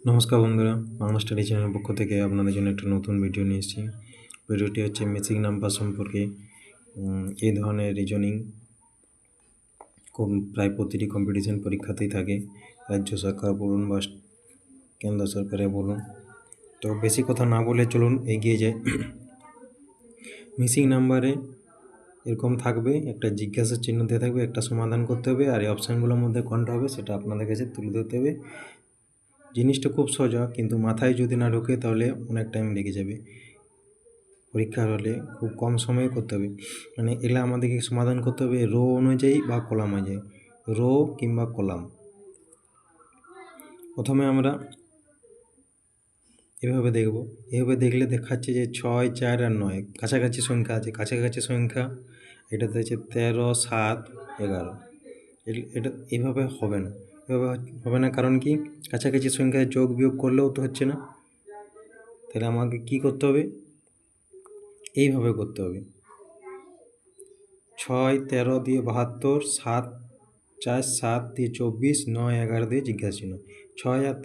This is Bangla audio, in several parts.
নমস্কার বন্ধুরা, বাংলা স্টাডি চ্যানেলের পক্ষ থেকে আপনাদের জন্য একটা নতুন ভিডিও নিয়ে এসেছি। ভিডিওটি হচ্ছে মিসিং নাম্বার সম্পর্কে। এই ধরনের রিজনিং প্রায় প্রতিটি কম্পিটিশন পরীক্ষাতেই থাকে, রাজ্য সরকার বলুন বা কেন্দ্র সরকারে বলুন। তো বেশি কথা না বলে চলুন এগিয়ে যাই। মিসিং নাম্বারে এরকম থাকবে, একটা জিজ্ঞাসা চিহ্ন দিয়ে থাকবে, একটা সমাধান করতে হবে, আর এই অপশানগুলোর মধ্যে কোনটা হবে সেটা আপনাদের কাছে তুলে ধরতে হবে। জিনিসটা খুব সোজা, কিন্তু মাথায় যদি না ঢোকে তাহলে অনেক টাইম লেগে যাবে। পরীক্ষার হলে খুব কম সময়ে করতে হবে, মানে এগুলো আমাদেরকে সমাধান করতে হবে রো অনুযায়ী বা কলাম অনুযায়ী, রো কিংবা কলাম। প্রথমে আমরা এভাবে দেখব। এভাবে দেখলে দেখাচ্ছে যে 6, 4 আর 9 কাছাকাছি সংখ্যা আছে। কাছাকাছি সংখ্যা এটাতে হচ্ছে 13, 7, 11। এটা এভাবে হবে না, এভাবে হবে না। কারণ কি, কাছাকাছি সংখ্যায় যোগ বিয়োগ করলেও তো হচ্ছে না। তাহলে আমাকে কি করতে হবে, এইভাবে করতে হবে। 6, 13 দিয়ে 72, 7, 4, 7 দিয়ে 24, 9, 11 দিয়ে জিজ্ঞাসা চিহ্ন। 6 আর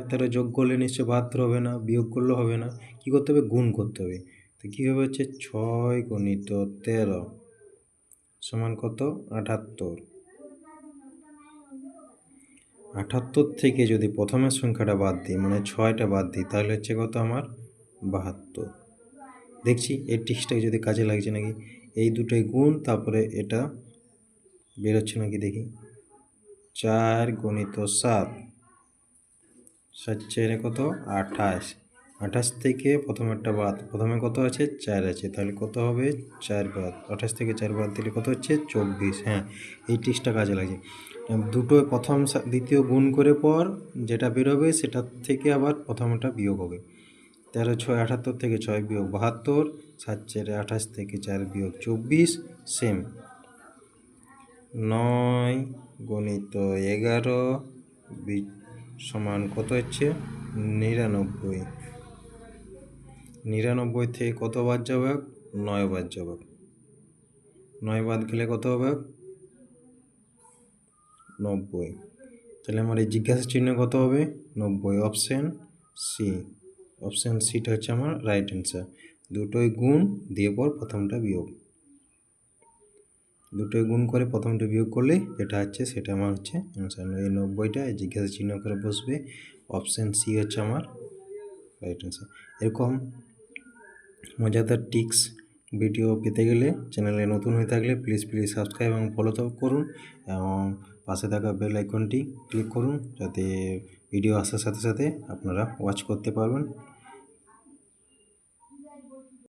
13 যোগ করলে নিশ্চয় 72 হবে না, বিয়োগ করলেও হবে না। কী করতে হবে, গুণ করতে হবে। তো কীভাবে হচ্ছে 6 গুণিত 13 সমান কত, 78। 78 থেকে যদি প্রথমের সংখ্যাটা বাদ দিই, মানে 6টা বাদ দিই, তাহলে হচ্ছে কত আমার, 72। দেখছি এই টিক্সটা যদি কাজে লাগছে নাকি। এই দুটোই গুণ, তারপরে এটা বেরোচ্ছে নাকি দেখি। 4 গুণিত 7, 7 4 কত, 28। 28 থেকে প্রথমেরটা বাদ, প্রথমে কত আছে, 4 আছে, তাহলে কত হবে, 4 বাদ। 28 থেকে 4 বাদ দিলে কত হচ্ছে, 24। হ্যাঁ, এই টিক্সটা কাজে লাগে। দুটো প্রথম দ্বিতীয় গুণ করে পর যেটা বেরোবে সেটা থেকে আবার প্রথমটা বিয়োগ হবে। 13 6 78 থেকে 6 বিয়োগ 72, 7 4 28 থেকে 4 বিয়োগ 24, সেম। 9 গুণিত 11 সমান কত হচ্ছে, 99। 99 থেকে কত বাদ যাবে, 9 বাদ যাবে। 9 বাদ গেলে কত হবে, 90। তাহলে আমার এই জিজ্ঞাসা চিহ্ন কত হবে, 90। অপশান সি, অপশান সিটা হচ্ছে আমার রাইট অ্যান্সার। দুটোই গুণ দিয়ে পর প্রথমটা বিয়োগ, দুটোই গুণ করে প্রথমটা বিয়োগ করলে যেটা হচ্ছে সেটা আমার হচ্ছে অ্যান্সার। এই 90টা জিজ্ঞাসা চিহ্ন করে বসবে। অপশান সি হচ্ছে আমার রাইট অ্যান্সার। এরকম মজাদার টিক্স ভিডিও পেতে গেলে চ্যানেলে নতুন হয়ে থাকলে প্লিজ সাবস্ক্রাইব এবং ফলো করুন, এবং পাশে থাকা বেল আইকনটি ক্লিক করুন, যাতে ভিডিও আসার সাথে সাথে আপনারা ওয়াচ করতে পারবেন।